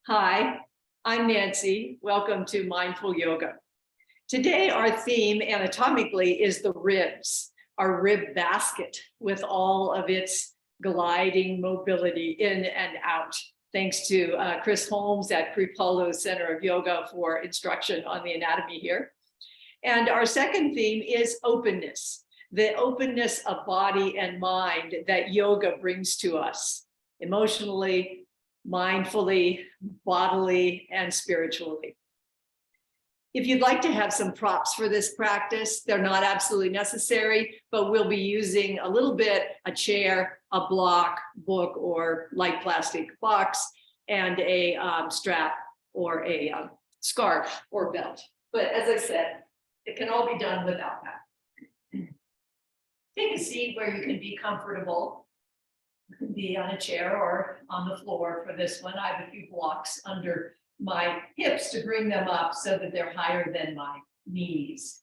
Hi, I'm Nancy. Welcome to Mindful Yoga. Today, our theme anatomically is the ribs, our rib basket with all of its gliding mobility in and out. Thanks to Chris Holmes at Kripalu Center of Yoga for instruction on the anatomy here. And our second theme is openness, the openness of body and mind that yoga brings to us emotionally, mindfully, bodily, and spiritually. If you'd like to have some props for this practice, they're not absolutely necessary, but we'll be using a little bit, a chair, a block, book, or light plastic box, and a strap or a scarf or belt. But as I said, it can all be done without that. Take a seat where you can be comfortable. You can be on a chair or on the floor for this one. I have a few blocks under my hips to bring them up so that they're higher than my knees.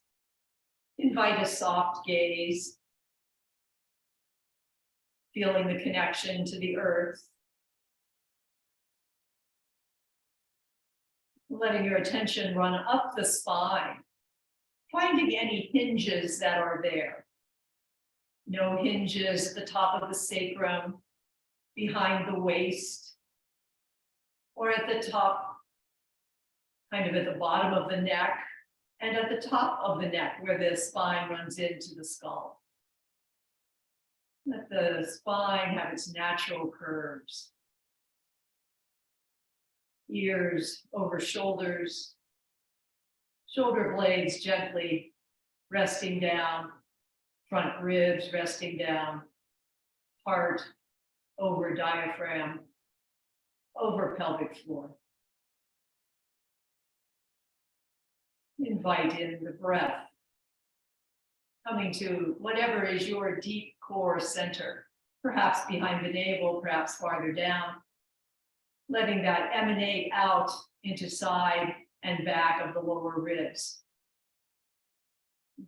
Invite a soft gaze, feeling the connection to the earth. Letting your attention run up the spine, finding any hinges that are there. No hinges at the top of the sacrum, behind the waist, or at the top, kind of at the bottom of the neck, and at the top of the neck where the spine runs into the skull. Let the spine have its natural curves. Ears over shoulders, shoulder blades gently resting down, front ribs resting down, heart over diaphragm, over pelvic floor. Invite in the breath, coming to whatever is your deep core center, perhaps behind the navel, perhaps farther down, letting that emanate out into side and back of the lower ribs.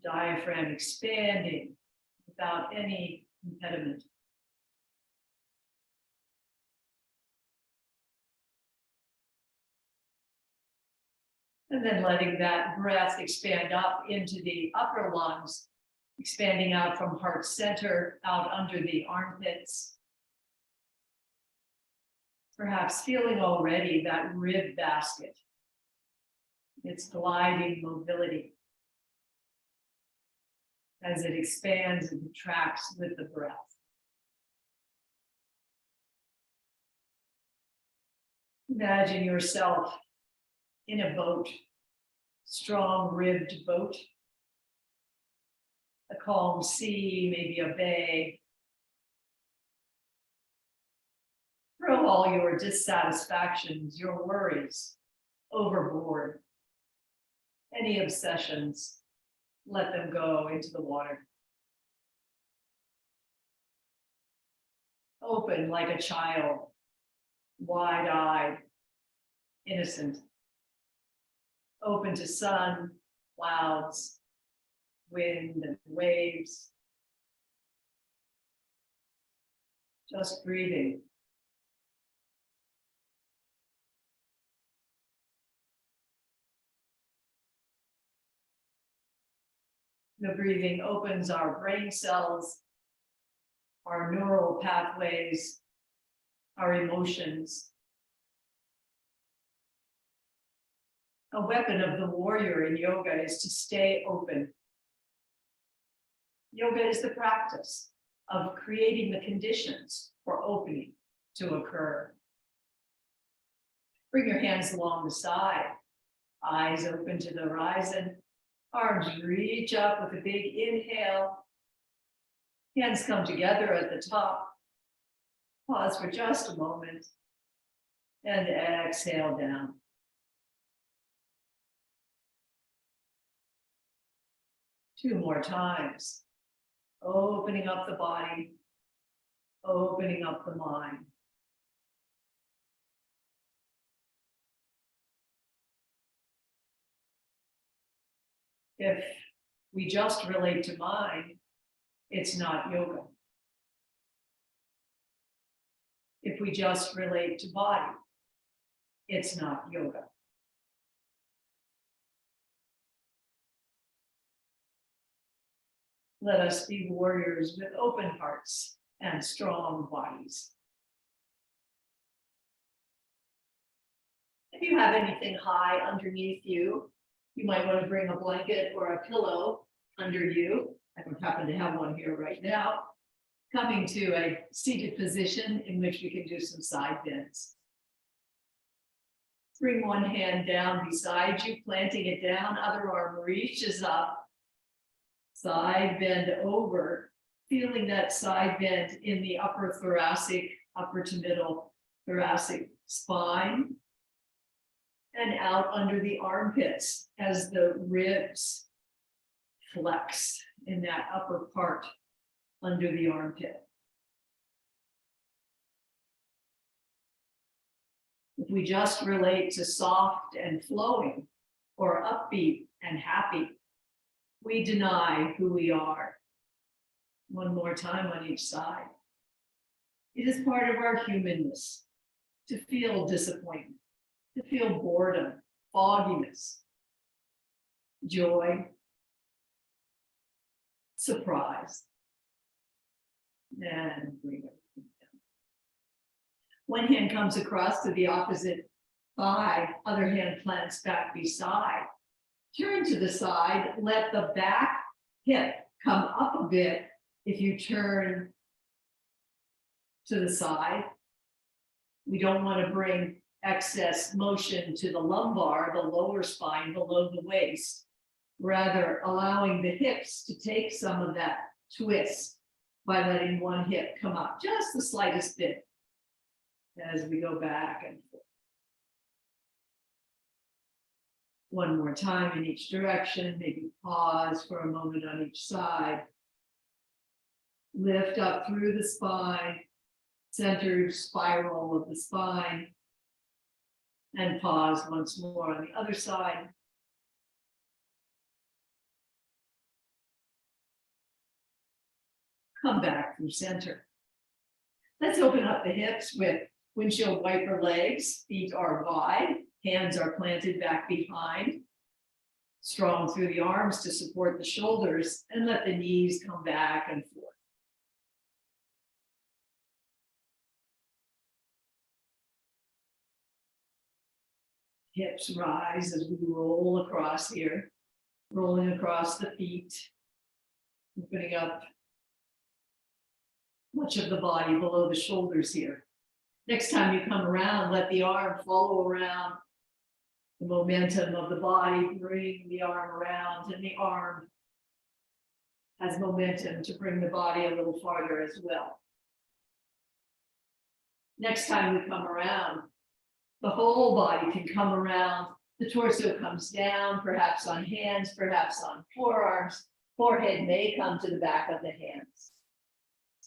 Diaphragm expanding without any impediment. And then letting that breath expand up into the upper lungs, expanding out from heart center, out under the armpits. Perhaps feeling already that rib basket, its gliding mobility as it expands and contracts with the breath. Imagine yourself in a boat, strong ribbed boat, a calm sea, maybe a bay. Throw all your dissatisfactions, your worries overboard. Any obsessions, let them go into the water. Open like a child, wide-eyed, innocent. Open to sun, clouds, wind, and waves. Just breathing. The breathing opens our brain cells, our neural pathways, our emotions. A weapon of the warrior in yoga is to stay open. Yoga is the practice of creating the conditions for opening to occur. Bring your hands along the side, eyes open to the horizon. Arms reach up with a big inhale. Hands come together at the top. Pause for just a moment and exhale down. Two more times. Opening up the body, opening up the mind. If we just relate to mind, it's not yoga. If we just relate to body, it's not yoga. Let us be warriors with open hearts and strong bodies. If you have anything high underneath you, you might want to bring a blanket or a pillow under you. I don't happen to have one here right now. Coming to a seated position in which we can do some side bends. Bring one hand down beside you, planting it down, other arm reaches up. Side bend over, feeling that side bend in the upper thoracic, upper to middle thoracic spine. And out under the armpits as the ribs flex in that upper part under the armpit. If we just relate to soft and flowing or upbeat and happy, we deny who we are. One more time on each side. It is part of our humanness to feel disappointment, to feel boredom, fogginess, joy, surprise, and bring it down. One hand comes across to the opposite thigh, other hand plants back beside. Turn to the side, let the back hip come up a bit if you turn to the side. We don't want to bring excess motion to the lumbar, the lower spine below the waist, rather allowing the hips to take some of that twist by letting one hip come up just the slightest bit as we go back and forth. One more time in each direction, maybe pause for a moment on each side. Lift up through the spine, centered spiral of the spine, and pause once more on the other side. Come back through center. Let's open up the hips with windshield wiper legs. Feet are wide, hands are planted back behind. Strong through the arms to support the shoulders, and let the knees come back and forth. Hips rise as we roll across here, rolling across the feet, opening up much of the body below the shoulders here. Next time you come around, let the arm follow around the momentum of the body, bring the arm around, and the arm has momentum to bring the body a little farther as well. Next time we come around, the whole body can come around. The torso comes down, perhaps on hands, perhaps on forearms. Forehead may come to the back of the hands.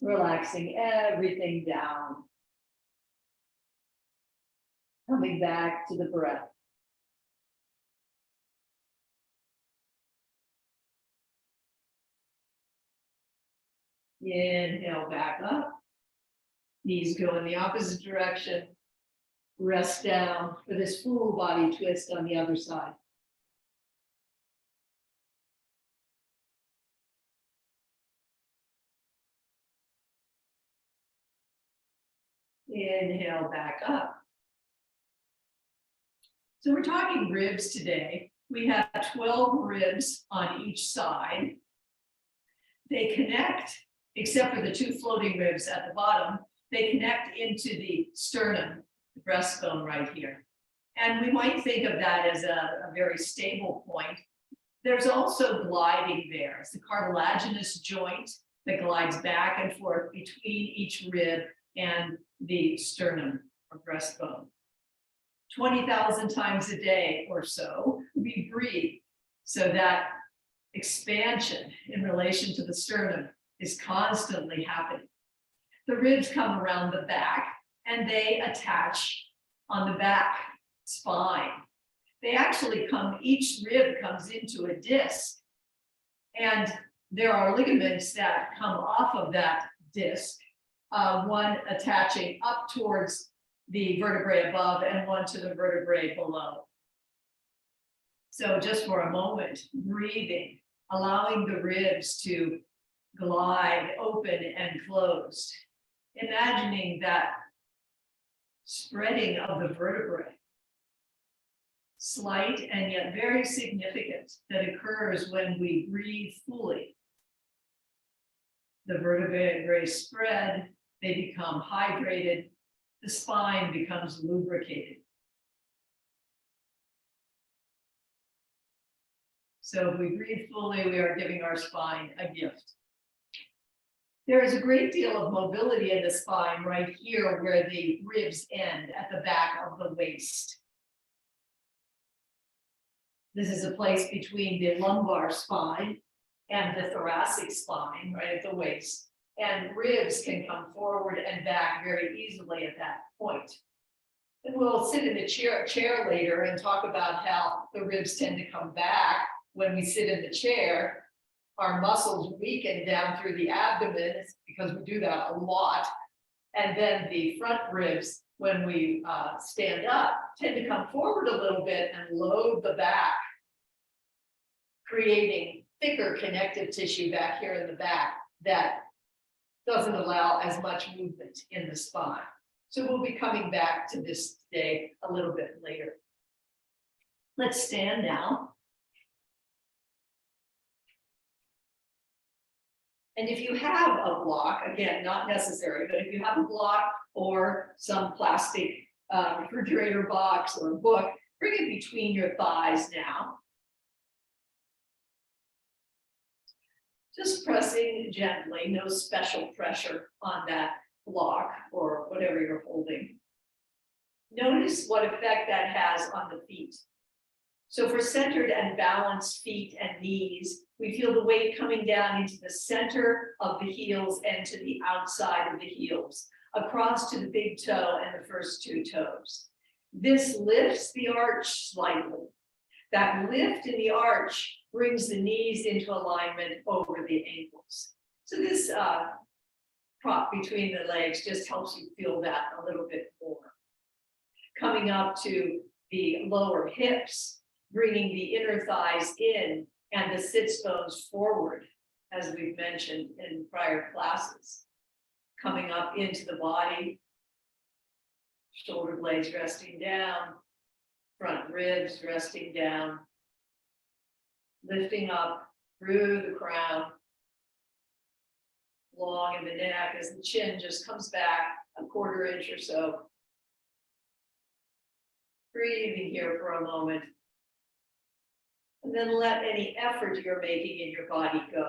Relaxing everything down. Coming back to the breath. Inhale back up. Knees go in the opposite direction. Rest down for this full body twist on the other side. Inhale back up. So we're talking ribs today. We have 12 ribs on each side. They connect, except for the two floating ribs at the bottom, they connect into the sternum, the breastbone right here. And we might think of that as a very stable point. There's also gliding there. It's the cartilaginous joint that glides back and forth between each rib and the sternum or breastbone. 20,000 times a day or so, we breathe. So that expansion in relation to the sternum is constantly happening. The ribs come around the back and they attach on the back spine. They actually come, each rib comes into a disc, and there are ligaments that come off of that disc, one attaching up towards the vertebrae above and one to the vertebrae below. So just for a moment, breathing, allowing the ribs to glide open and closed, imagining that spreading of the vertebrae, slight and yet very significant, that occurs when we breathe fully. The vertebrae spread, they become hydrated, the spine becomes lubricated. So if we breathe fully, we are giving our spine a gift. There is a great deal of mobility in the spine right here where the ribs end at the back of the waist. This is a place between the lumbar spine and the thoracic spine, right at the waist. And ribs can come forward and back very easily at that point. And we'll sit in the chair later and talk about how the ribs tend to come back when we sit in the chair. Our muscles weaken down through the abdomen because we do that a lot. And then the front ribs, when we stand up, tend to come forward a little bit and load the back, creating thicker connective tissue back here in the back that doesn't allow as much movement in the spine. So we'll be coming back to this today a little bit later. Let's stand now. And if you have a block, again, not necessary, but if you have a block or some plastic refrigerator box or a book, bring it between your thighs now. Just pressing gently, no special pressure on that block or whatever you're holding. Notice what effect that has on the feet. So for centered and balanced feet and knees, we feel the weight coming down into the center of the heels and to the outside of the heels, across to the big toe and the first two toes. This lifts the arch slightly. That lift in the arch brings the knees into alignment over the ankles. So this prop between the legs just helps you feel that a little bit more. Coming up to the lower hips, bringing the inner thighs in and the sits bones forward, as we've mentioned in prior classes. Coming up into the body, shoulder blades resting down, front ribs resting down, lifting up through the crown, long in the neck as the chin just comes back a quarter inch or so. Breathing here for a moment. And then let any effort you're making in your body go.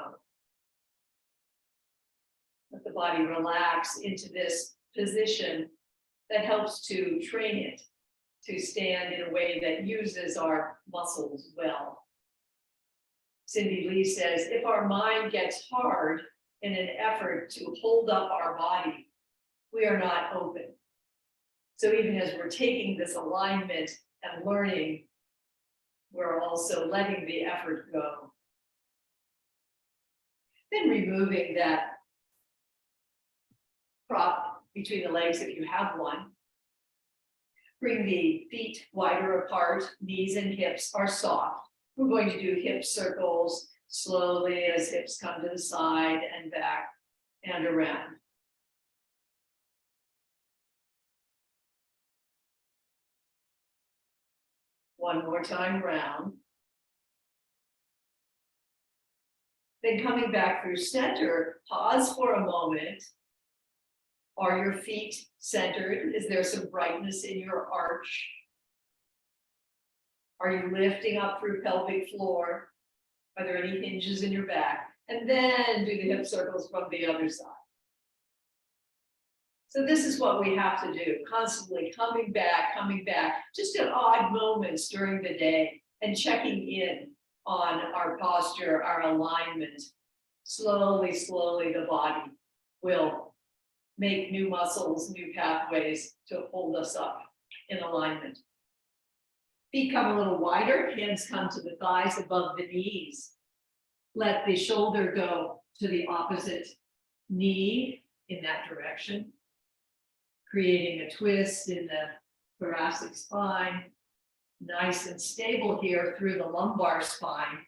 Let the body relax into this position that helps to train it to stand in a way that uses our muscles well. Cyndi Lee says, if our mind gets hard in an effort to hold up our body, we are not open. So even as we're taking this alignment and learning, we're also letting the effort go. Then removing that prop between the legs if you have one. Bring the feet wider apart, knees and hips are soft. We're going to do hip circles slowly as hips come to the side and back and around. One more time round. Then coming back through center, pause for a moment. Are your feet centered? Is there some brightness in your arch? Are you lifting up through pelvic floor? Are there any hinges in your back? And then do the hip circles from the other side. So this is what we have to do, constantly coming back, just at odd moments during the day and checking in on our posture, our alignment. Slowly, slowly, the body will make new muscles, new pathways to hold us up in alignment. Feet come a little wider, hands come to the thighs above the knees. Let the shoulder go to the opposite knee in that direction. creating a twist in the thoracic spine. Nice and stable here through the lumbar spine,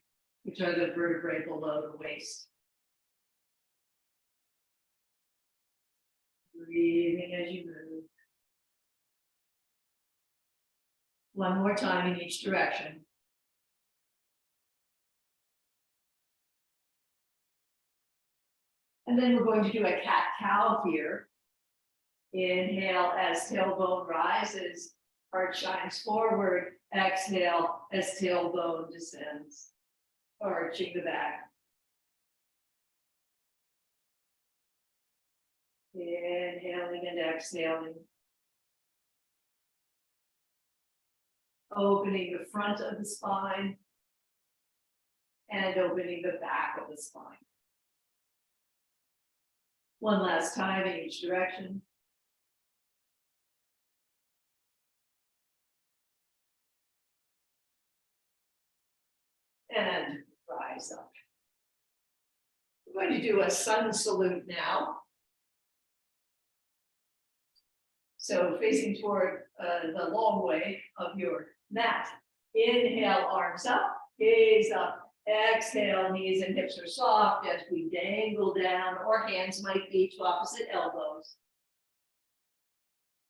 which are the vertebrae below the waist. Breathing as you move. One more time in each direction. And then we're going to do a cat-cow here. Inhale as tailbone rises, heart shines forward. Exhale as tailbone descends, arching the back. Inhaling and exhaling. Opening the front of the spine and opening the back of the spine. One last time in each direction. And rise up. We're going to do a sun salute now. So facing toward the long way of your mat. Inhale, arms up, gaze up. Exhale, knees and hips are soft as we dangle down, or hands might be to opposite elbows.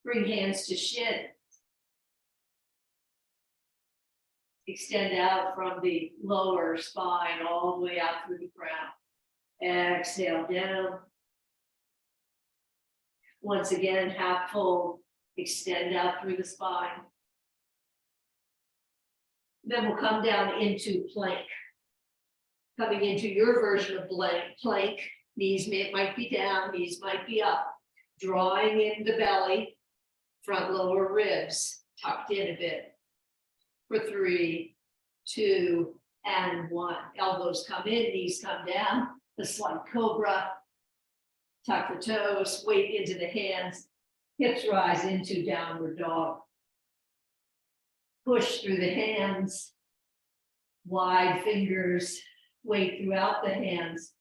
Bring hands to shin. Extend out from the lower spine all the way out through the crown. Exhale down. Once again, half fold, extend out through the spine. Then we'll come down into plank. Coming into your version of plank, knees might be down, knees might be up. Drawing in the belly, front lower ribs, tucked in a bit. For 3, 2, and 1. Elbows come in, knees come down. The slight cobra. Tuck the toes, weight into the hands. Hips rise into downward dog. Push through the hands. Wide fingers, weight throughout the hands.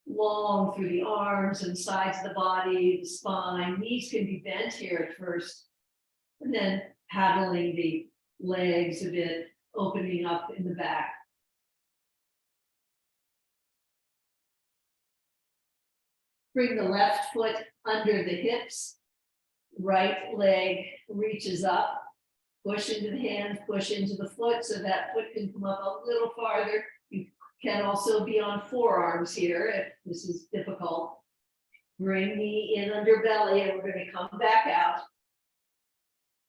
Long through the arms and sides of the body, the spine. Knees can be bent here at first. And then paddling the legs a bit, opening up in the back. Bring the left foot under the hips. Right leg reaches up. Push into the hands, push into the foot so that foot can come up a little farther. You can also be on forearms here if this is difficult. Bring knee in under belly, and we're going to come back out.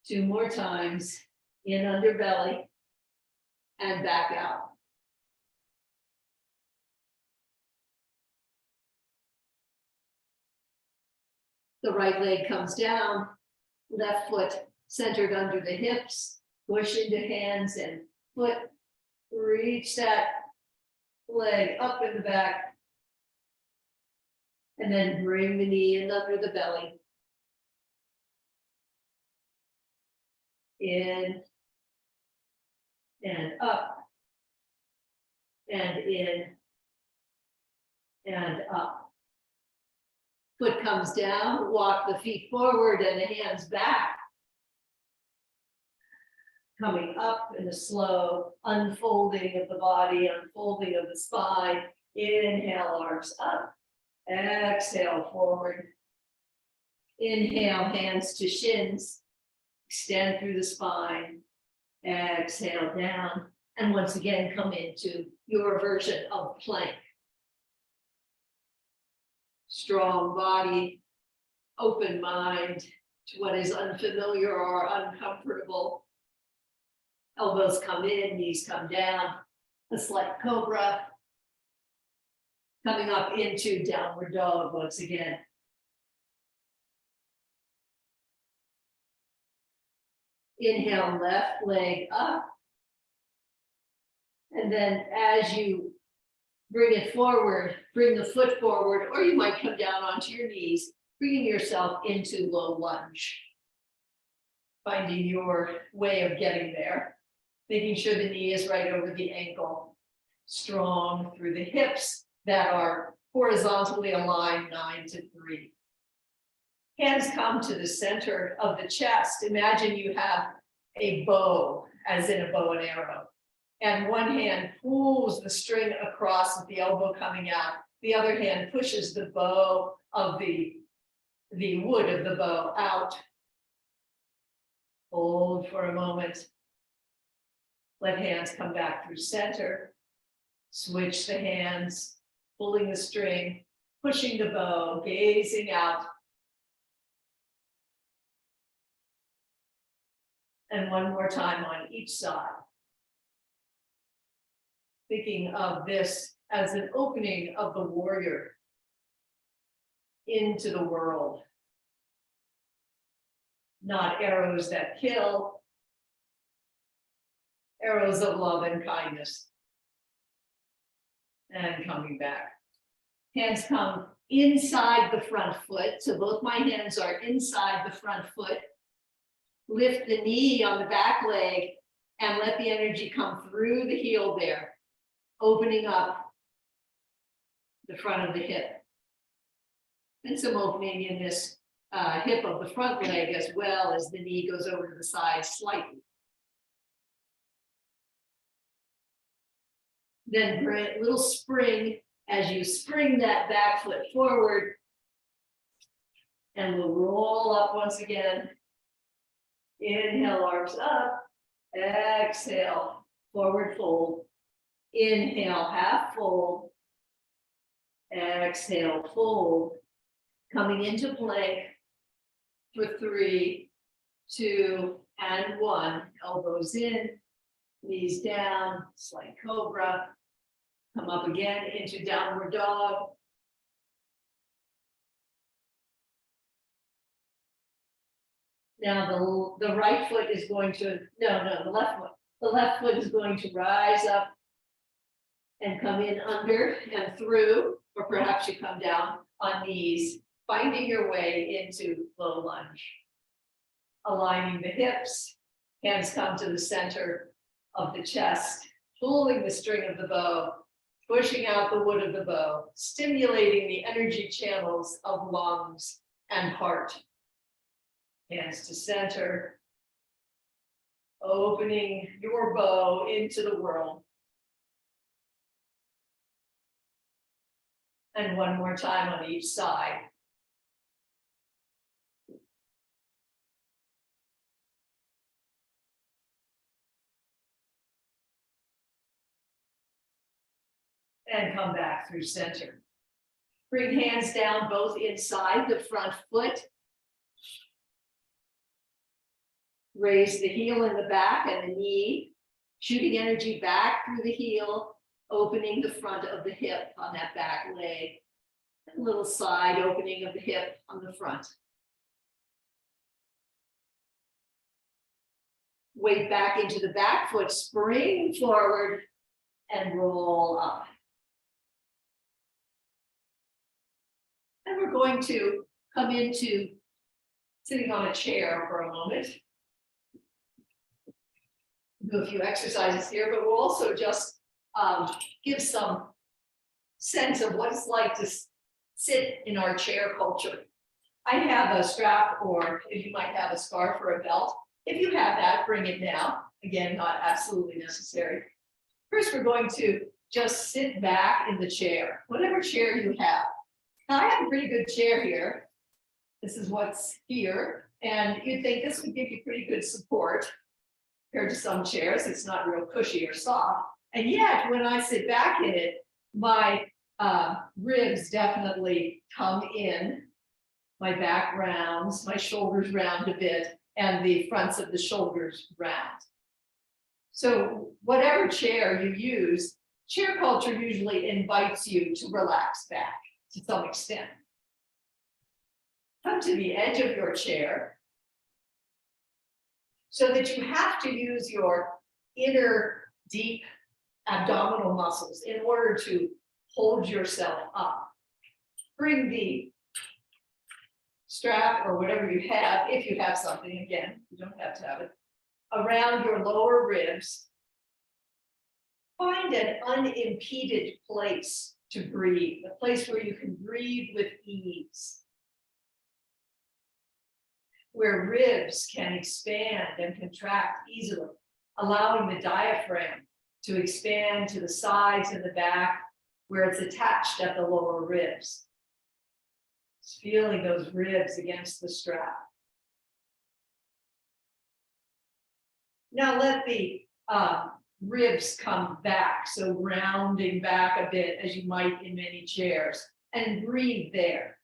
2 more times. In under belly and back out. The right leg comes down, left foot centered under the hips, push into hands and foot, reach that leg up in the back, and then bring the knee in under the belly. In and up and in and up. Foot comes down, walk the feet forward and the hands back. Coming up in a slow unfolding of the body, unfolding of the spine. Inhale, arms up. Exhale, forward. Inhale, hands to shins. Extend through the spine. Exhale down. And once again, come into your version of plank. Strong body, open mind to what is unfamiliar or uncomfortable. Elbows come in, knees come down. A slight cobra. Coming up into downward dog once again. Inhale, left leg up. And then as you bring it forward, bring the foot forward, or you might come down onto your knees, bringing yourself into low lunge. Finding your way of getting there. Making sure the knee is right over the ankle. Strong through the hips that are horizontally aligned, 9 to 3. Hands come to the center of the chest. Imagine you have a bow, as in a bow and arrow. And one hand pulls the string across with the elbow coming out. The other hand pushes the bow of the wood of the bow out. Hold for a moment. Let hands come back through center. Switch the hands, pulling the string, pushing the bow, gazing out. And one more time on each side. Thinking of this as an opening of the warrior into the world. Not arrows that kill, arrows of love and kindness. And coming back. Hands come inside the front foot. So both my hands are inside the front foot. Lift the knee on the back leg and let the energy come through the heel there, opening up the front of the hip. And some opening in this hip of the front leg as well as the knee goes over to the side slightly. Then bring a little spring as you spring that back foot forward. And we'll roll up once again. Inhale, arms up. Exhale, forward fold. Inhale, half fold. Exhale, fold. Coming into plank for 3, 2, and 1. Elbows in, knees down, slight cobra. Come up again into downward dog. Now the right foot is going to, the left foot. The left foot is going to rise up and come in under and through, or perhaps you come down on knees, finding your way into low lunge. Aligning the hips, hands come to the center of the chest, pulling the string of the bow, pushing out the wood of the bow, stimulating the energy channels of lungs and heart. Hands to center, opening your bow into the world. And one more time on each side. And come back through center. Bring hands down both inside the front foot. Raise the heel in the back and the knee, shooting energy back through the heel, opening the front of the hip on that back leg. A little side opening of the hip on the front. Weight back into the back foot, spring forward and roll up. And we're going to come into sitting on a chair for a moment. Do a few exercises here, but we'll also just give some sense of what it's like to sit in our chair culture. I have a strap, or if you might have a scarf or a belt. If you have that, bring it now. Again, not absolutely necessary. First, we're going to just sit back in the chair, whatever chair you have. Now, I have a pretty good chair here. This is what's here, and you'd think this would give you pretty good support. Compared to some chairs, it's not real cushy or soft. And yet, when I sit back in it, my ribs definitely come in, my back rounds, my shoulders round a bit, and the fronts of the shoulders round. So whatever chair you use, chair culture usually invites you to relax back to some extent. Come to the edge of your chair, so that you have to use your inner deep abdominal muscles in order to hold yourself up. Bring the strap or whatever you have, if you have something, again, you don't have to have it, around your lower ribs. Find an unimpeded place to breathe, a place where you can breathe with ease. where ribs can expand and contract easily, allowing the diaphragm to expand to the sides and the back where it's attached at the lower ribs. Just feeling those ribs against the strap. Now let the ribs come back, so rounding back a bit as you might in many chairs, and breathe there.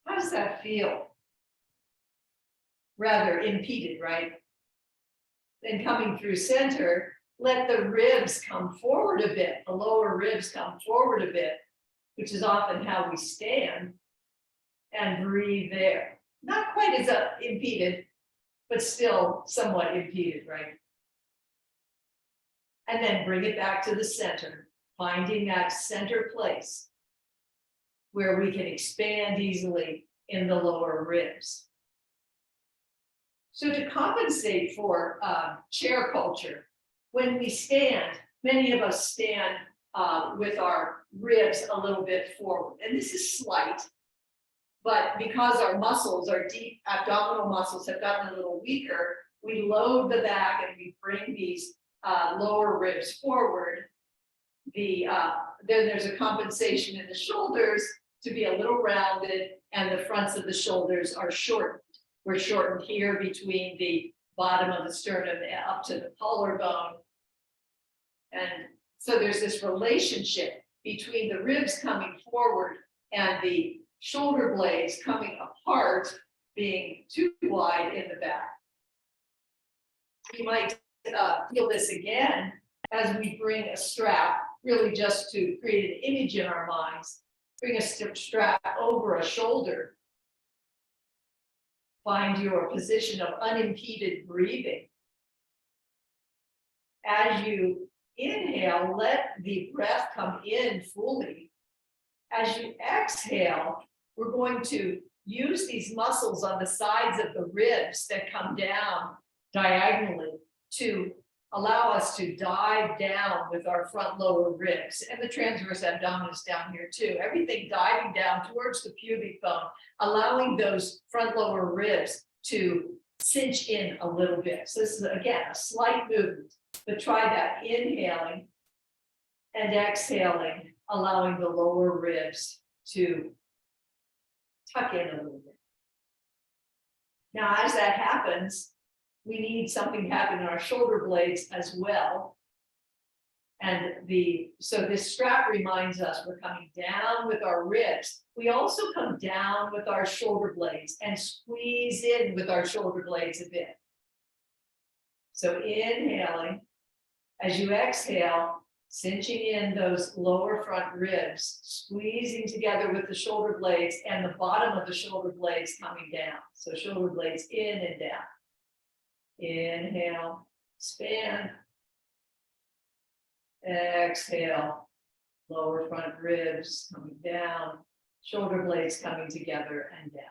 How does that feel? Rather impeded, right? Then coming through center, let the ribs come forward a bit, the lower ribs come forward a bit, which is often how we stand, and breathe there. Not quite as impeded, but still somewhat impeded, right? And then bring it back to the center, finding that center place where we can expand easily in the lower ribs. So to compensate for chair culture, when we stand, many of us stand with our ribs a little bit forward. And this is slight, but because our muscles, our deep abdominal muscles have gotten a little weaker, we load the back and we bring these lower ribs forward. Then there's a compensation in the shoulders to be a little rounded, and the fronts of the shoulders are shortened. We're shortened here between the bottom of the sternum up to the collarbone. And so there's this relationship between the ribs coming forward and the shoulder blades coming apart, being too wide in the back. You might feel this again as we bring a strap, really just to create an image in our minds, bring a strap over a shoulder. Find your position of unimpeded breathing. As you inhale, let the breath come in fully. As you exhale, we're going to use these muscles on the sides of the ribs that come down diagonally to allow us to dive down with our front lower ribs, and the transverse abdominis down here too. Everything diving down towards the pubic bone, allowing those front lower ribs to cinch in a little bit. So this is, again, a slight movement, but try that, inhaling and exhaling, allowing the lower ribs to tuck in a little bit. Now, as that happens, we need something to happen in our shoulder blades as well. And so this strap reminds us we're coming down with our ribs. We also come down with our shoulder blades and squeeze in with our shoulder blades a bit. So inhaling, as you exhale, cinching in those lower front ribs, squeezing together with the shoulder blades and the bottom of the shoulder blades coming down. So shoulder blades in and down. Inhale, expand. Exhale, lower front ribs coming down, shoulder blades coming together and down.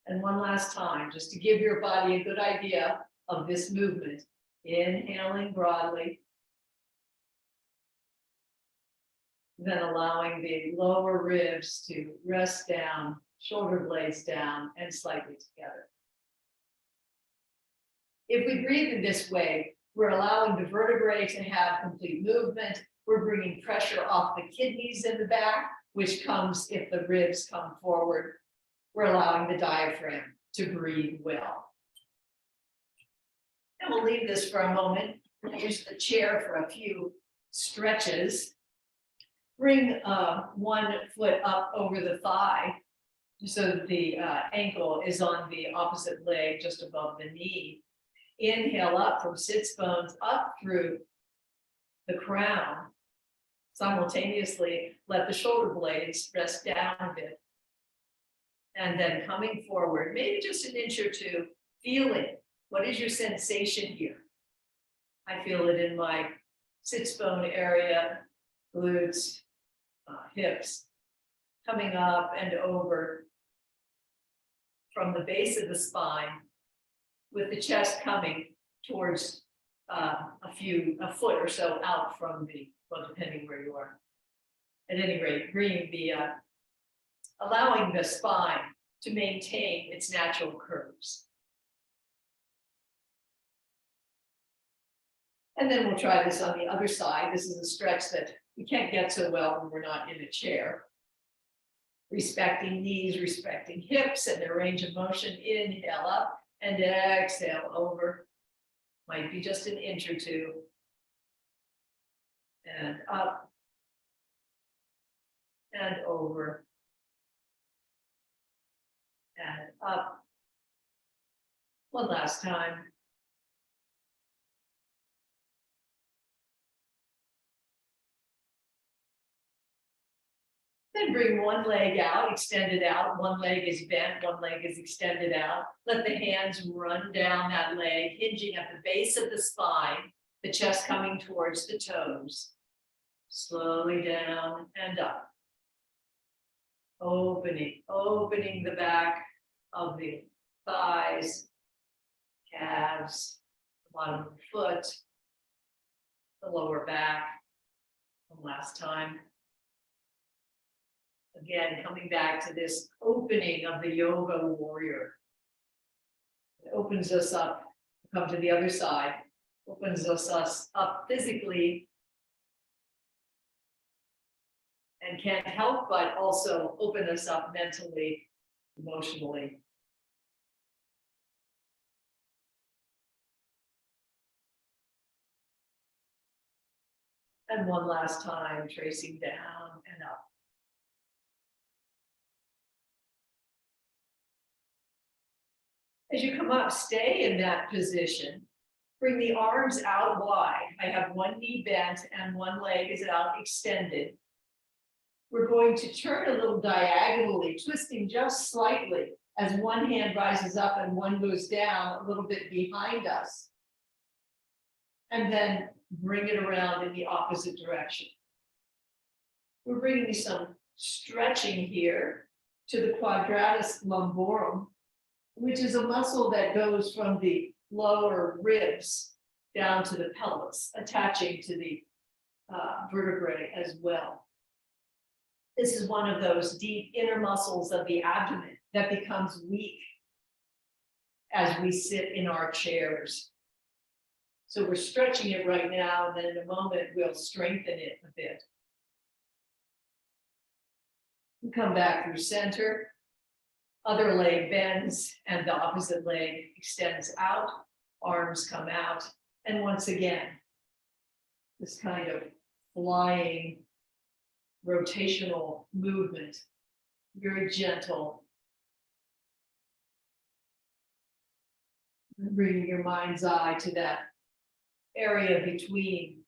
And one last time, just to give your body a good idea of this movement. Inhaling broadly, then allowing the lower ribs to rest down, shoulder blades down, and slightly together. If we breathe in this way, we're allowing the vertebrae to have complete movement. We're bringing pressure off the kidneys in the back, which comes if the ribs come forward. We're allowing the diaphragm to breathe well. And we'll leave this for a moment. We'll use the chair for a few stretches. Bring one foot up over the thigh so that the ankle is on the opposite leg just above the knee. Inhale up from sits bones up through the crown. Simultaneously, let the shoulder blades rest down a bit. And then coming forward, maybe just an inch or two, feeling. What is your sensation here? I feel it in my sits bone area, glutes, hips, coming up and over from the base of the spine, with the chest coming towards a foot or so out from well, depending where you are. At any rate, bringing allowing the spine to maintain its natural curves. And then we'll try this on the other side. This is a stretch that we can't get so well when we're not in a chair. Respecting knees, respecting hips and their range of motion. Inhale up and exhale over. Might be just an inch or two. And up and over and up. One last time. Then bring one leg out, extend it out. One leg is bent, one leg is extended out. Let the hands run down that leg, hinging at the base of the spine, the chest coming towards the toes. Slowly down and up. Opening the back of the thighs, calves, the bottom of the foot, the lower back. One last time. Again, coming back to this opening of the yoga warrior. It opens us up, come to the other side, opens us up physically, and can't help but also open us up mentally, emotionally. And one last time, tracing down and up. As you come up, stay in that position. Bring the arms out wide. I have one knee bent and one leg is out extended. We're going to turn a little diagonally, twisting just slightly as one hand rises up and one goes down a little bit behind us. And then bring it around in the opposite direction. We're bringing some stretching here to the quadratus lumborum, which is a muscle that goes from the lower ribs down to the pelvis, attaching to the vertebrae as well. This is one of those deep inner muscles of the abdomen that becomes weak as we sit in our chairs. So we're stretching it right now, and then in a moment, we'll strengthen it a bit. We come back through center. Other leg bends and the opposite leg extends out, arms come out. And once again, this kind of flying rotational movement, very gentle. Bringing your mind's eye to that area between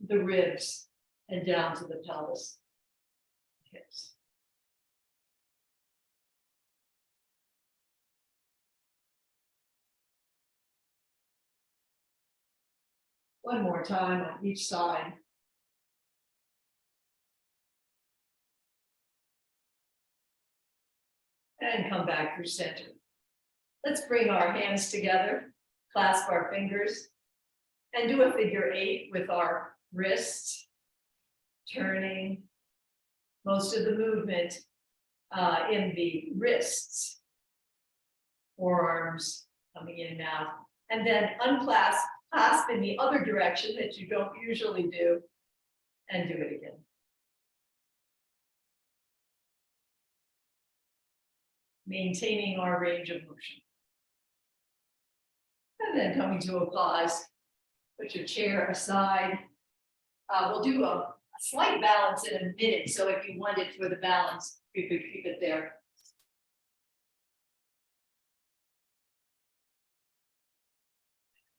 the ribs and down to the pelvis, hips. One more time on each side. And come back through center. Let's bring our hands together, clasp our fingers, and do a figure 8 with our wrists, turning most of the movement in the wrists, forearms coming in and out, and then unclasp, clasp in the other direction that you don't usually do, and do it again. Maintaining our range of motion. And then coming to a pause, put your chair aside. We'll do a slight balance in a minute, so if you wanted for the balance, you could keep it there.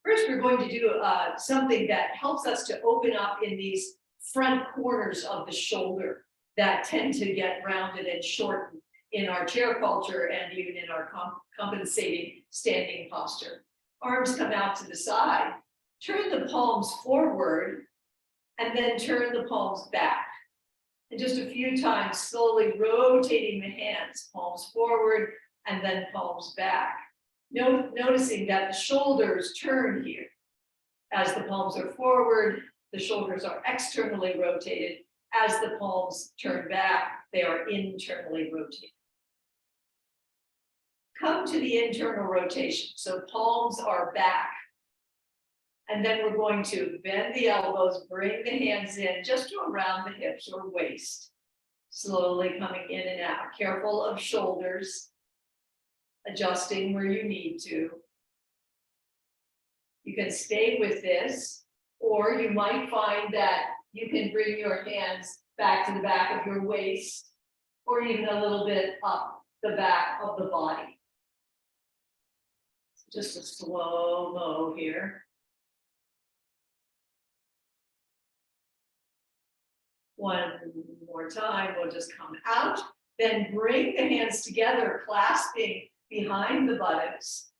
First, we're going to do something that helps us to open up in these front corners of the shoulder that tend to get rounded and shortened in our chair culture and even in our compensating standing posture. Arms come out to the side, turn the palms forward, and then turn the palms back. And just a few times, slowly rotating the hands, palms forward, and then palms back. Noticing that the shoulders turn here. As the palms are forward, the shoulders are externally rotated. As the palms turn back, they are internally rotated. come to the internal rotation. So palms are back. And then we're going to bend the elbows, bring the hands in just to around the hips or waist. Slowly coming in and out. Careful of shoulders, adjusting where you need to. You can stay with this, or you might find that you can bring your hands back to the back of your waist, or even a little bit up the back of the body. Just a slow-mo here. One more time, we'll just come out, then bring the hands together, clasping behind the buttocks,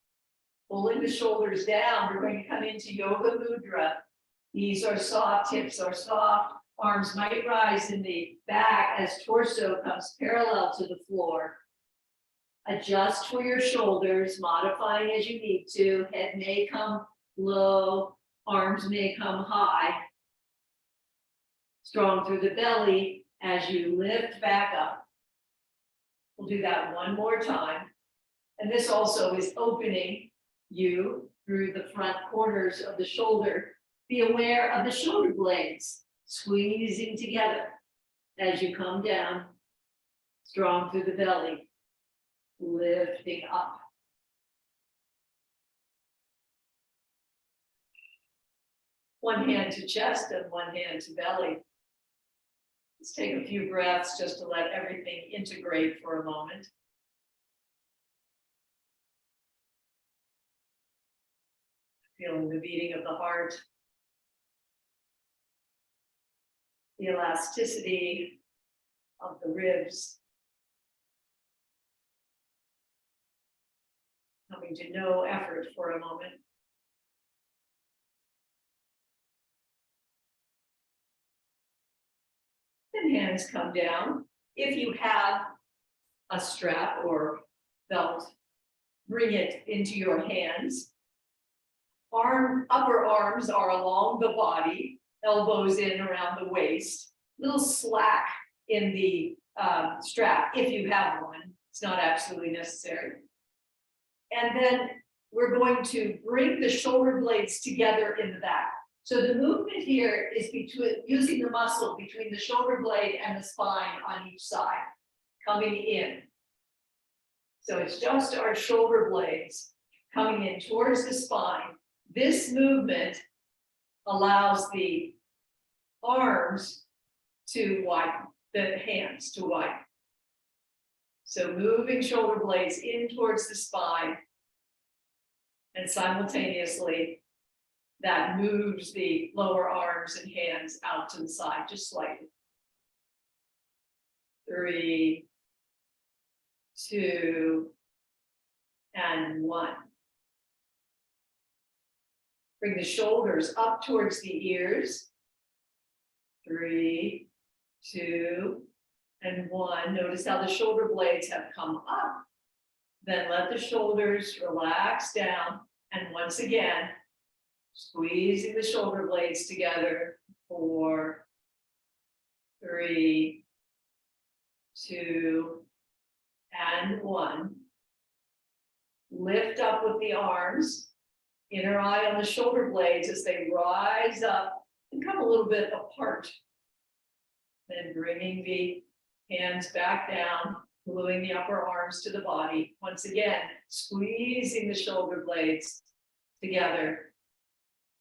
pulling the shoulders down. We're going to come into Yoga Mudra. Knees are soft, hips are soft, arms might rise in the back as torso comes parallel to the floor. Adjust for your shoulders, modifying as you need to. Head may come low, arms may come high. Strong through the belly as you lift back up. We'll do that one more time. And this also is opening you through the front corners of the shoulder. Be aware of the shoulder blades squeezing together as you come down. Strong through the belly, lifting up. One hand to chest and one hand to belly. Let's take a few breaths just to let everything integrate for a moment. Feeling the beating of the heart, the elasticity of the ribs, coming to no effort for a moment. And hands come down. If you have a strap or belt, bring it into your hands. Upper arms are along the body, elbows in around the waist. Little slack in the strap if you have one. It's not absolutely necessary. And then we're going to bring the shoulder blades together in the back. So the movement here is between using the muscle between the shoulder blade and the spine on each side, coming in. So it's just our shoulder blades coming in towards the spine. This movement allows the arms to widen, the hands to widen. So moving shoulder blades in towards the spine, and simultaneously that moves the lower arms and hands out to the side, just slightly. 3, 2, and 1. Bring the shoulders up towards the ears. 3, 2, and 1. Notice how the shoulder blades have come up. Then let the shoulders relax down. And once again, squeezing the shoulder blades together. 4, 3, 2, and 1. Lift up with the arms. Inner eye on the shoulder blades as they rise up and come a little bit apart. Then bringing the hands back down, gluing the upper arms to the body. Once again, squeezing the shoulder blades together.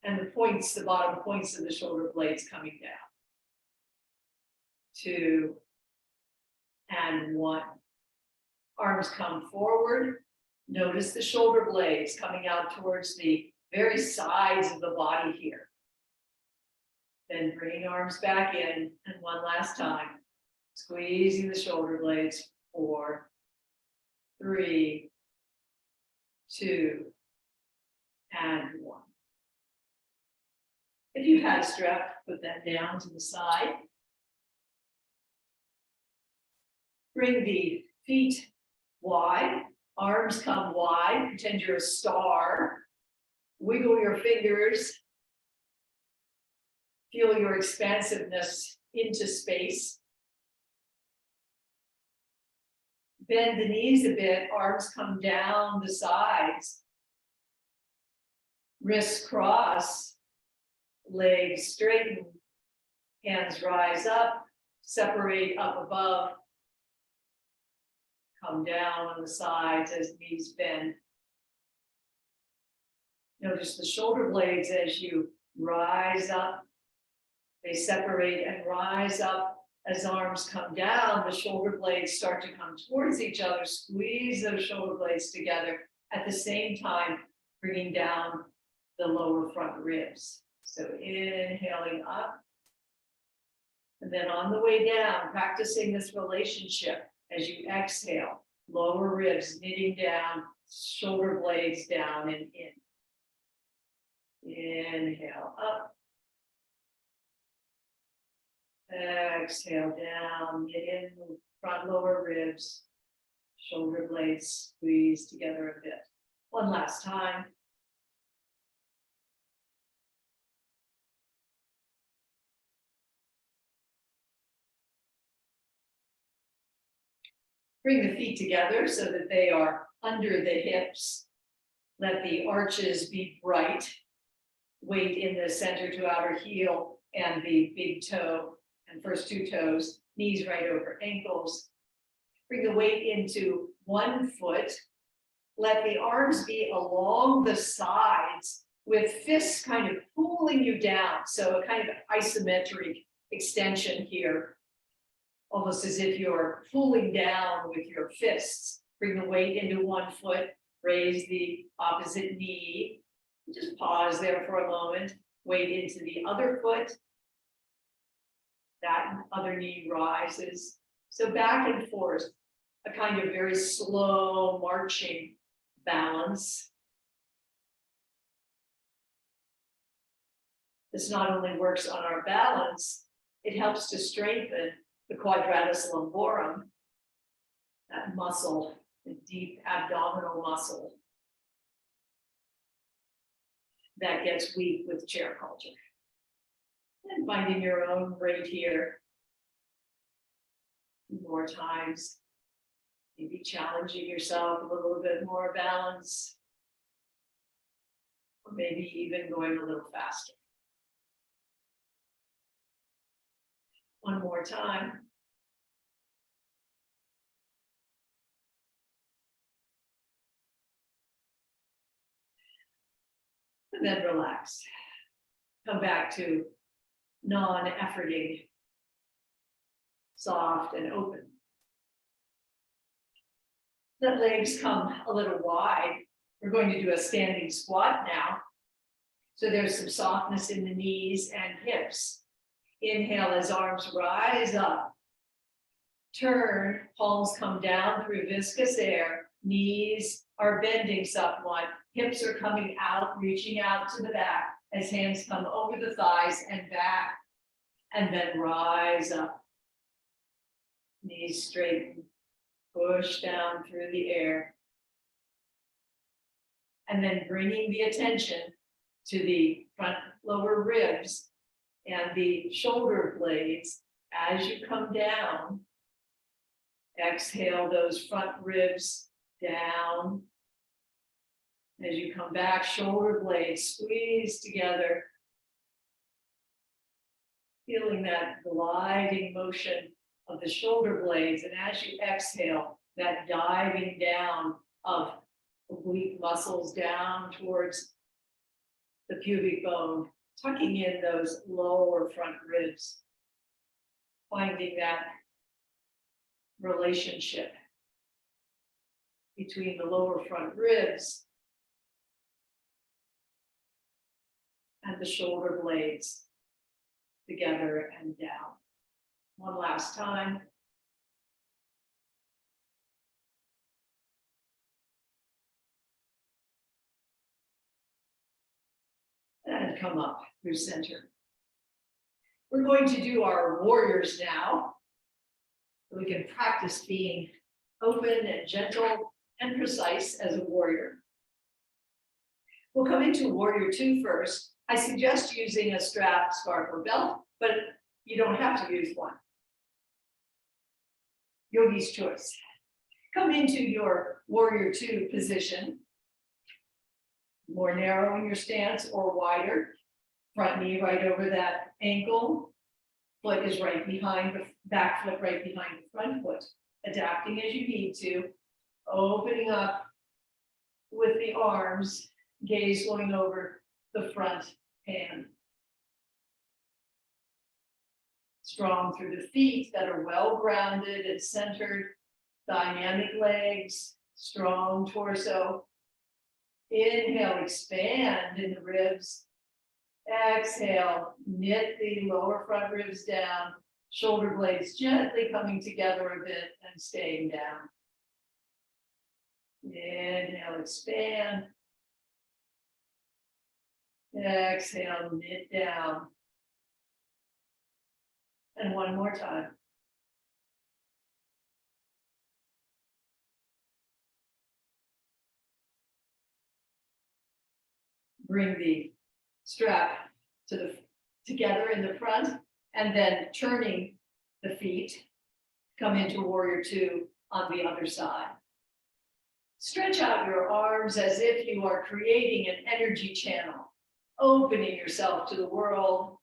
And the points, the bottom points of the shoulder blades coming down. 2, and 1. Arms come forward. Notice the shoulder blades coming out towards the very sides of the body here. Then bringing arms back in, and one last time, squeezing the shoulder blades. 4, 3, 2, and 1. If you had a strap, put that down to the side. Bring the feet wide. Arms come wide, pretend you're a star. Wiggle your fingers. Feel your expansiveness into space. Bend the knees a bit, arms come down the sides. Wrists cross, legs straighten, hands rise up, separate up above. Come down on the sides as knees bend. Notice the shoulder blades as you rise up. They separate and rise up. As arms come down, the shoulder blades start to come towards each other. Squeeze those shoulder blades together at the same time, bringing down the lower front ribs. So inhaling up. And then on the way down, practicing this relationship as you exhale, lower ribs knitting down, shoulder blades down and in. Inhale up. Exhale down, get in the front lower ribs, shoulder blades squeeze together a bit. One last time. Bring the feet together so that they are under the hips. Let the arches be bright. Weight in the center to outer heel and the big toe and first two toes, knees right over ankles. Bring the weight into one foot. Let the arms be along the sides with fists kind of pulling you down. So a kind of isometric extension here, almost as if you're pulling down with your fists. Bring the weight into one foot, raise the opposite knee. Just pause there for a moment, weight into the other foot. That other knee rises. So back and forth, a kind of very slow marching balance. This not only works on our balance, it helps to strengthen the quadratus lumborum, that muscle, the deep abdominal muscle that gets weak with chair culture. And finding your own rate here. More times, maybe challenging yourself a little bit more balance, or maybe even going a little faster. One more time. And then relax. Come back to non-efforting, soft and open. Let legs come a little wide. We're going to do a standing squat now. So there's some softness in the knees and hips. Inhale as arms rise up. Turn, palms come down through viscous air. Knees are bending somewhat. Hips are coming out, reaching out to the back as hands come over the thighs and back. And then rise up. Knees straighten, push down through the air. And then bringing the attention to the front lower ribs and the shoulder blades as you come down. Exhale those front ribs down. As you come back, shoulder blades squeeze together. Feeling that gliding motion of the shoulder blades. And as you exhale, that diving down of oblique muscles down towards the pubic bone, tucking in those lower front ribs. Finding that relationship between the lower front ribs and the shoulder blades together and down. One last time. And come up through center. We're going to do our warriors now. So we can practice being open and gentle and precise as a warrior. We'll come into warrior 2 first. I suggest using a strap, scarf, or belt, but you don't have to use one. Yogi's choice. Come into your warrior two position. More narrow in your stance or wider. Front knee right over that ankle. Foot is right behind the back foot, right behind the front foot. Adapting as you need to. Opening up with the arms, gaze going over the front hand. Strong through the feet that are well grounded and centered. Dynamic legs, strong torso. Inhale, expand in the ribs. Exhale, knit the lower front ribs down. Shoulder blades gently coming together a bit and staying down. Inhale, expand. Exhale, knit down. And one more time. Bring the strap together in the front, and then turning the feet, come into warrior two on the other side. Stretch out your arms as if you are creating an energy channel, opening yourself to the world,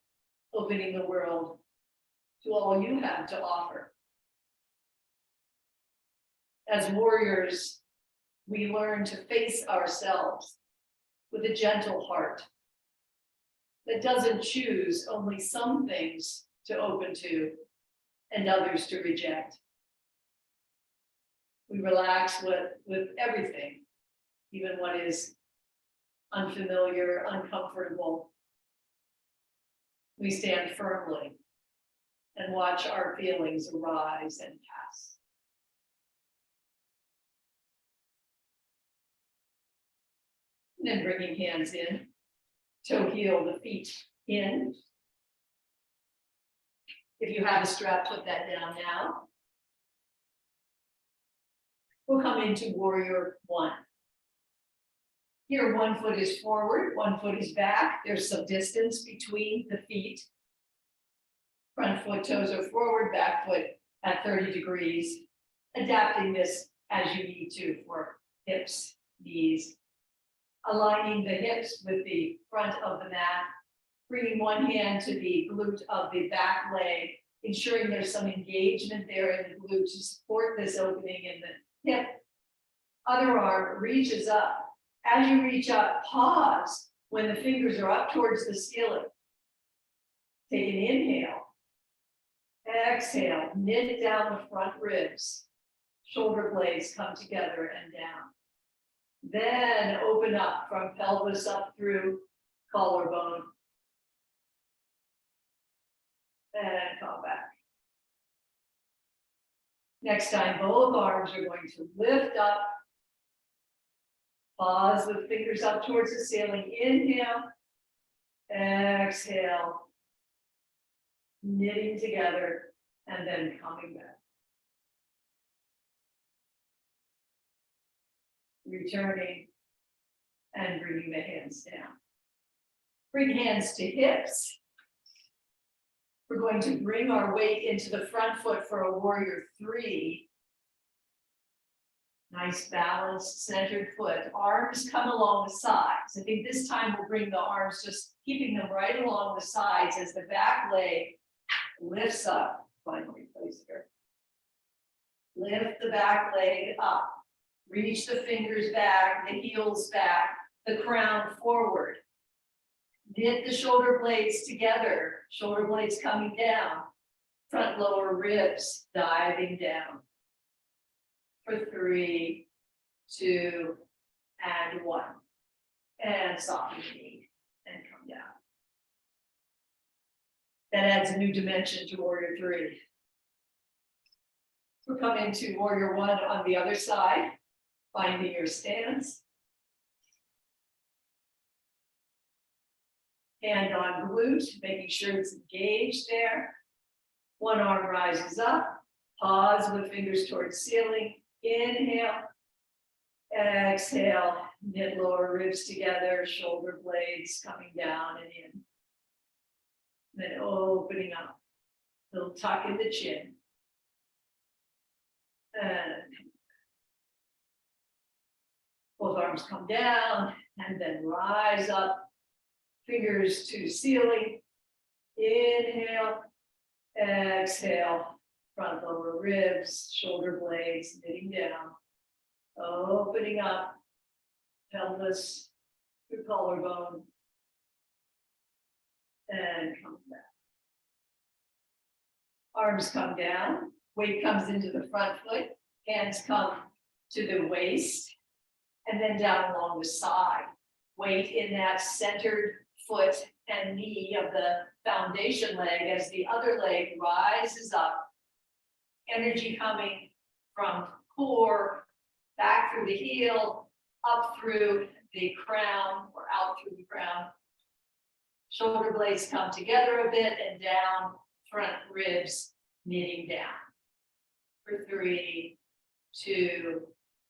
opening the world to all you have to offer. As warriors, we learn to face ourselves with a gentle heart that doesn't choose only some things to open to and others to reject. We relax with everything, even what is unfamiliar, uncomfortable. We stand firmly and watch our feelings arise and pass. And then bringing hands in, toe heel the feet in. If you have a strap, put that down now. We'll come into warrior one. Here, one foot is forward, one foot is back. There's some distance between the feet. Front foot, toes are forward, back foot at 30 degrees. Adapting this as you need to for hips, knees. Aligning the hips with the front of the mat. Bringing one hand to the glute of the back leg, ensuring there's some engagement there in the glute to support this opening in the hip. Other arm reaches up. As you reach up, pause when the fingers are up towards the ceiling. Take an inhale. Exhale, knit down the front ribs. Shoulder blades come together and down. Then open up from pelvis up through collarbone. And come back. Next time, both arms are going to lift up. Pause with fingers up towards the ceiling. Inhale. Exhale. Knitting together and then coming back. Returning and bringing the hands down. Bring hands to hips. We're going to bring our weight into the front foot for a warrior three. Nice balanced centered foot. Arms come along the sides. I think this time we'll bring the arms, just keeping them right along the sides as the back leg lifts up. Finally place here. Lift the back leg up. Reach the fingers back, the heels back, the crown forward. Knit the shoulder blades together, shoulder blades coming down, front lower ribs diving down. For 3, 2, and 1. And soften the knee and come down. That adds a new dimension to warrior 3. We'll come into warrior 1 on the other side, finding your stance. Hand on glute, making sure it's engaged there. One arm rises up, pause with fingers towards ceiling. Inhale, exhale, knit lower ribs together, shoulder blades coming down and in. Then opening up, little tuck in the chin. And Both arms come down and then rise up, fingers to ceiling. Inhale, exhale, front lower ribs, shoulder blades knitting down, opening up, pelvis through collarbone, and come back. Arms come down, weight comes into the front foot, hands come to the waist, and then down along the side. Weight in that centered foot and knee of the foundation leg as the other leg rises up. Energy coming from core, back through the heel, up through the crown or out through the crown. Shoulder blades come together a bit and down, front ribs knitting down. For 3, 2,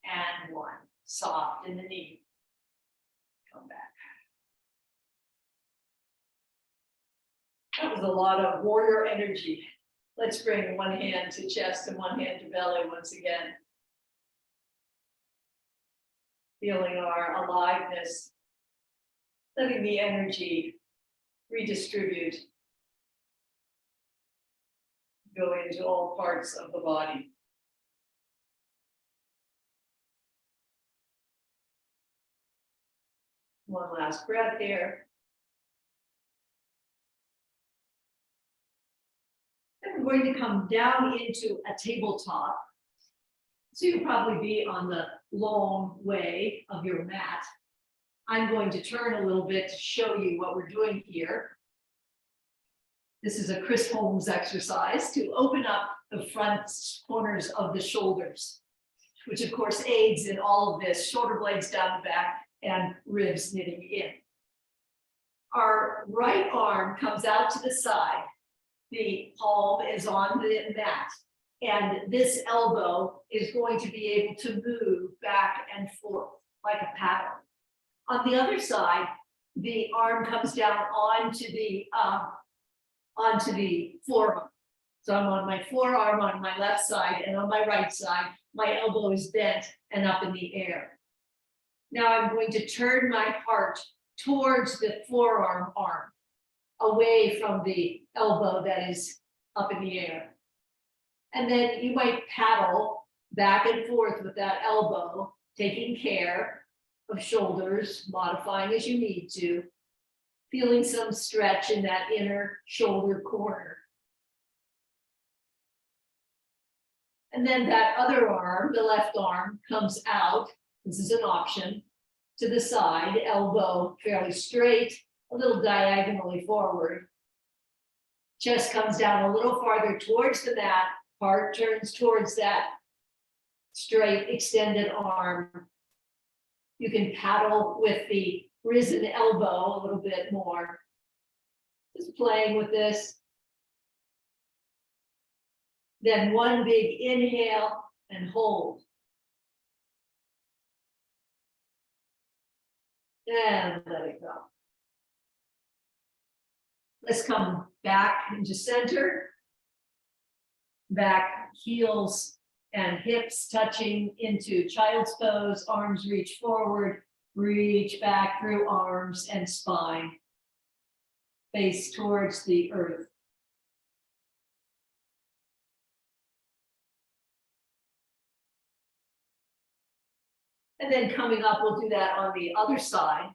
and 1. Soft in the knee. Come back. That was a lot of warrior energy. Let's bring one hand to chest and one hand to belly once again. Feeling our aliveness, letting the energy redistribute, go into all parts of the body. One last breath here. Then we're going to come down into a tabletop. So you'll probably be on the long way of your mat. I'm going to turn a little bit to show you what we're doing here. This is a Chris Holmes exercise to open up the front corners of the shoulders, which of course aids in all of this, shoulder blades down the back and ribs knitting in. Our right arm comes out to the side. The palm is on the mat. And this elbow is going to be able to move back and forth like a paddle. On the other side, the arm comes down onto the forearm. So I'm on my forearm on my left side, and on my right side, my elbow is bent and up in the air. Now I'm going to turn my heart towards the forearm arm, away from the elbow that is up in the air. And then you might paddle back and forth with that elbow, taking care of shoulders, modifying as you need to, feeling some stretch in that inner shoulder corner. And then that other arm, the left arm, comes out. This is an option to the side, elbow fairly straight, a little diagonally forward. Chest comes down a little farther towards the mat. Heart turns towards that straight extended arm. You can paddle with the risen elbow a little bit more. Just playing with this. Then one big inhale and hold. And let it go. Let's come back into center. Back, heels and hips touching into child's pose, arms reach forward, reach back through arms and spine, face towards the earth. And then coming up, we'll do that on the other side.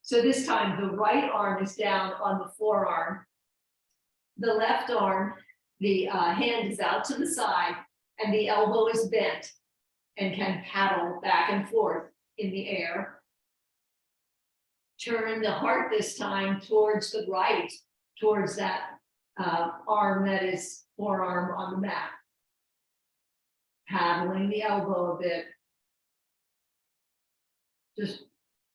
So this time the right arm is down on the forearm. The left arm, the hand is out to the side and the elbow is bent and can paddle back and forth in the air. Turn the heart this time towards the right, towards that arm that is forearm on the mat. Paddling the elbow a bit. Just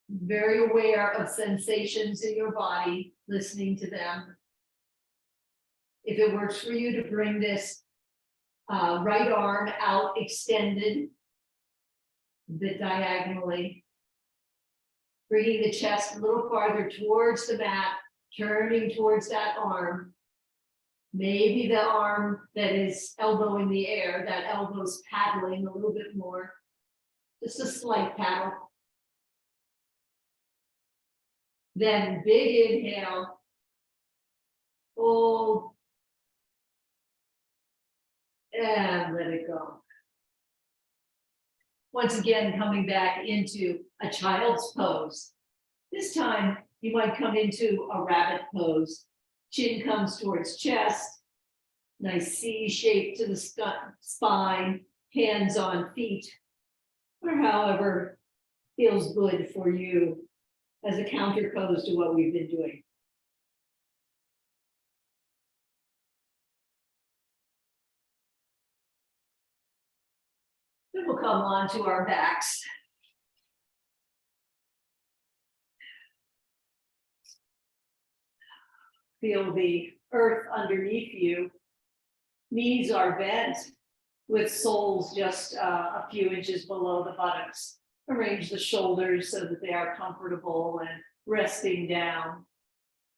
very aware of sensations in your body, listening to them. If it works for you to bring this right arm out extended, a bit diagonally, bringing the chest a little farther towards the mat, turning towards that arm. Maybe the arm that is elbow in the air, that elbow's paddling a little bit more. Just a slight paddle. Then big inhale. Hold. And let it go. Once again, coming back into a child's pose. This time, you might come into a rabbit pose. Chin comes towards chest. Nice C shape to the spine, hands on feet, or however feels good for you as a counter pose to what we've been doing. Then we'll come on to our backs. Feel the earth underneath you. Knees are bent with soles just a few inches below the buttocks. Arrange the shoulders so that they are comfortable and resting down.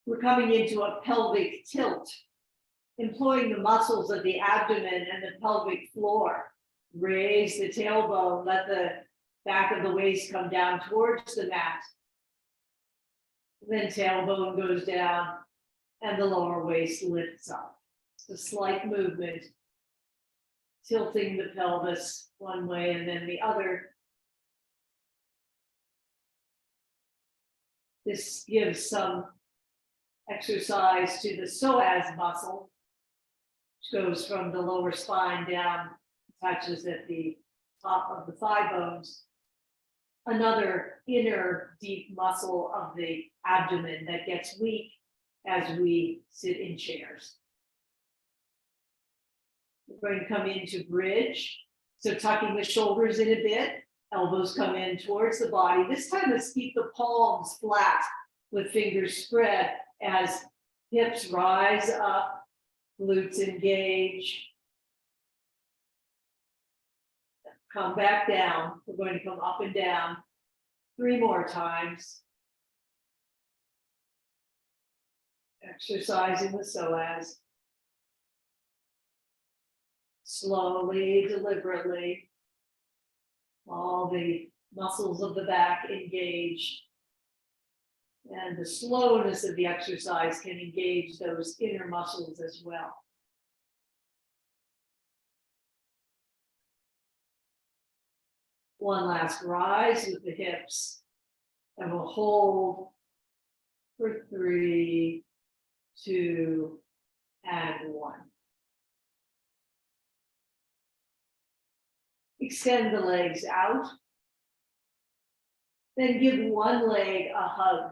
We're coming into a pelvic tilt, employing the muscles of the abdomen and the pelvic floor. Raise the tailbone, let the back of the waist come down towards the mat. Then tailbone goes down and the lower waist lifts up. It's a slight movement, tilting the pelvis one way and then the other. This gives some exercise to the psoas muscle, which goes from the lower spine down, touches at the top of the thigh bones. Another inner deep muscle of the abdomen that gets weak as we sit in chairs. We're going to come into bridge. So tucking the shoulders in a bit, elbows come in towards the body. This time, let's keep the palms flat with fingers spread as hips rise up, glutes engage. Come back down. We're going to come up and down 3 more times. Exercising the psoas. Slowly, deliberately, all the muscles of the back engage. And the slowness of the exercise can engage those inner muscles as well. One last rise with the hips, and we'll hold for 3, 2, and 1. Extend the legs out. Then give one leg a hug.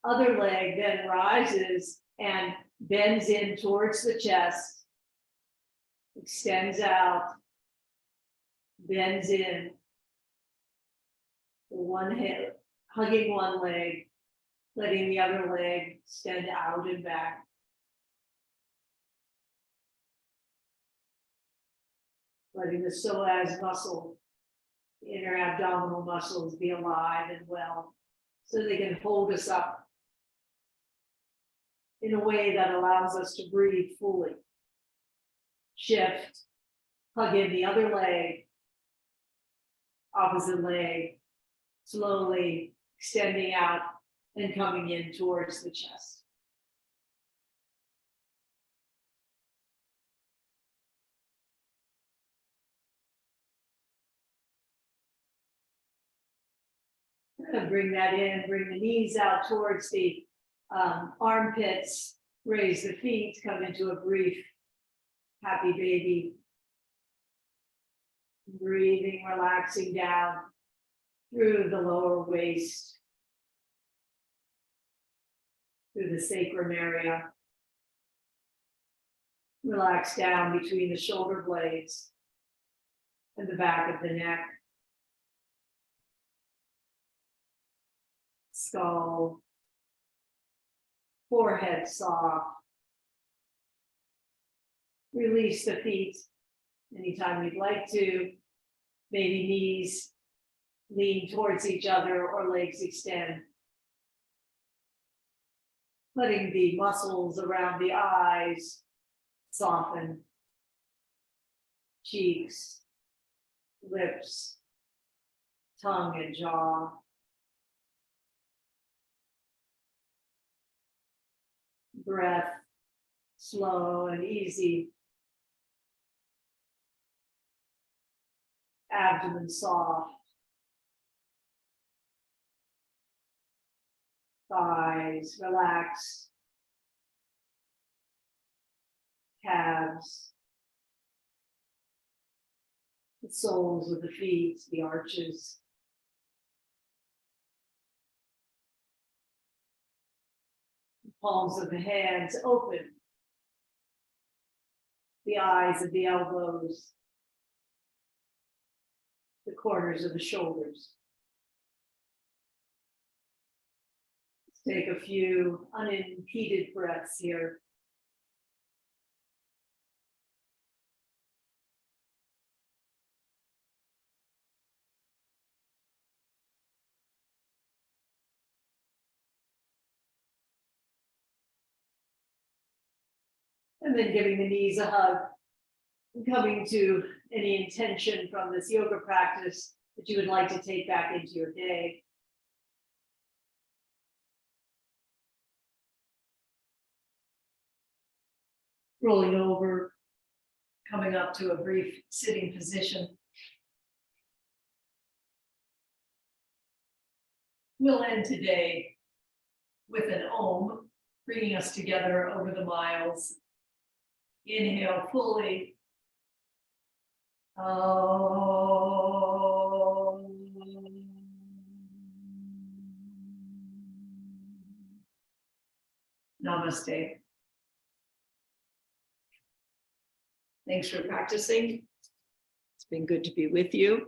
Other leg then rises and bends in towards the chest, extends out, bends in. One hip, hugging one leg, letting the other leg extend out and back. Letting the psoas muscle, the inner abdominal muscles be alive and well, so they can hold us up in a way that allows us to breathe fully. Shift, hug in the other leg, opposite leg, slowly extending out and coming in towards the chest. Bring that in, bring the knees out towards the armpits, raise the feet, come into a brief happy baby. Breathing, relaxing down through the lower waist, through the sacrum area. Relax down between the shoulder blades and the back of the neck. Skull, forehead soft. Release the feet anytime you'd like to. Maybe knees lean towards each other or legs extend. Letting the muscles around the eyes soften. Cheeks, lips, tongue and jaw. Breath, slow and easy. Abdomen soft. Thighs relaxed. Calves. The soles of the feet, the arches. The palms of the hands open. The eyes of the elbows. The corners of the shoulders. Let's take a few unimpeded breaths here. And then giving the knees a hug. And coming to any intention from this yoga practice that you would like to take back into your day. Rolling over, coming up to a brief sitting position. We'll end today with an Om, bringing us together over the miles. Inhale fully. Om. Namaste. Thanks for practicing. It's been good to be with you.